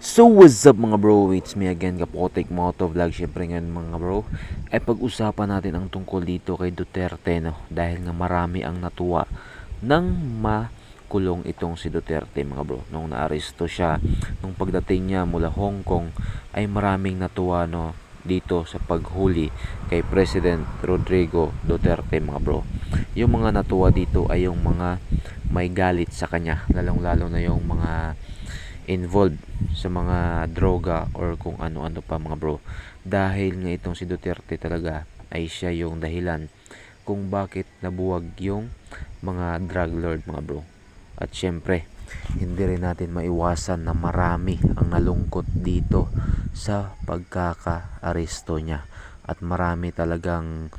So what's up mga bro, it's me again Kapotek Moto Vlog. Syempre ngayon mga bro ay pag-usapan natin ang tungkol dito kay Duterte, no? Dahil nga marami ang natuwa nang makulong itong si Duterte mga bro. Nung naaresto siya, nung pagdating niya mula Hong Kong, ay maraming natuwa, no, dito sa paghuli kay President Rodrigo Duterte mga bro. Yung mga natuwa dito ay yung mga may galit sa kanya, lalong lalo na yung mga involved sa mga droga or kung ano-ano pa mga bro. Dahil nga itong si Duterte talaga ay siya yung dahilan kung bakit nabuwag yung mga drug lord mga bro. At syempre, hindi rin natin maiwasan na marami ang nalungkot dito sa pagkaka-aresto niya. At marami talagang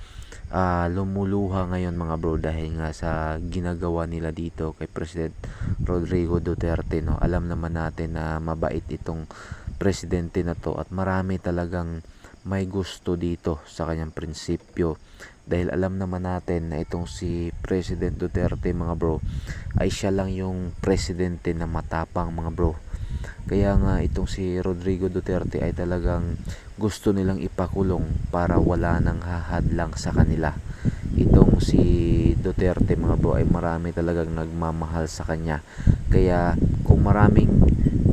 lumuluha ngayon mga bro dahil nga sa ginagawa nila dito kay President Rodrigo Duterte, no. Alam naman natin na mabait itong presidente na to at marami talagang may gusto dito sa kanyang prinsipyo, dahil alam naman natin na itong si President Duterte mga bro ay siya lang yung presidente na matapang mga bro. Kaya nga itong si Rodrigo Duterte ay talagang gusto nilang ipakulong para wala nang hahadlang sa kanila. Itong si Duterte mga bro ay marami talagang nagmamahal sa kanya. Kaya kung maraming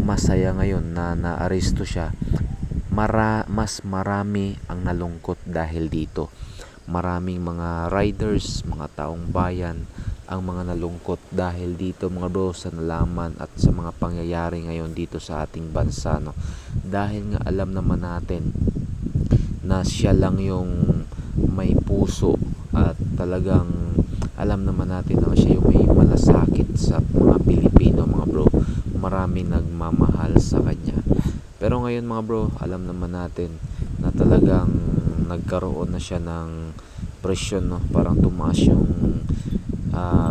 masaya ngayon na naaresto siya, mas marami ang nalungkot dahil dito. Maraming mga riders, mga taong bayan ang mga nalungkot dahil dito mga bro sa nalaman at sa mga pangyayari ngayon dito sa ating bansa, no. Dahil nga alam naman natin na siya lang yung may puso at talagang alam naman natin na siya yung may malasakit sa mga Pilipino mga bro. Maraming nagmamahal sa kanya. Pero ngayon mga bro, alam naman natin na talagang nagkaroon na siya ng presyon, no. Parang tumaas yung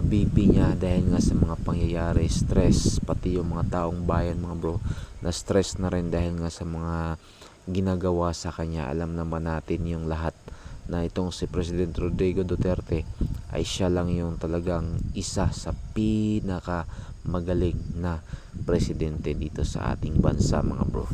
BP niya dahil nga sa mga pangyayari, stress, pati yung mga taong bayan mga bro na stress na rin dahil nga sa mga ginagawa sa kanya. Alam naman natin yung lahat na itong si President Rodrigo Duterte ay siya lang yung talagang isa sa pinaka magaling na presidente dito sa ating bansa mga bro.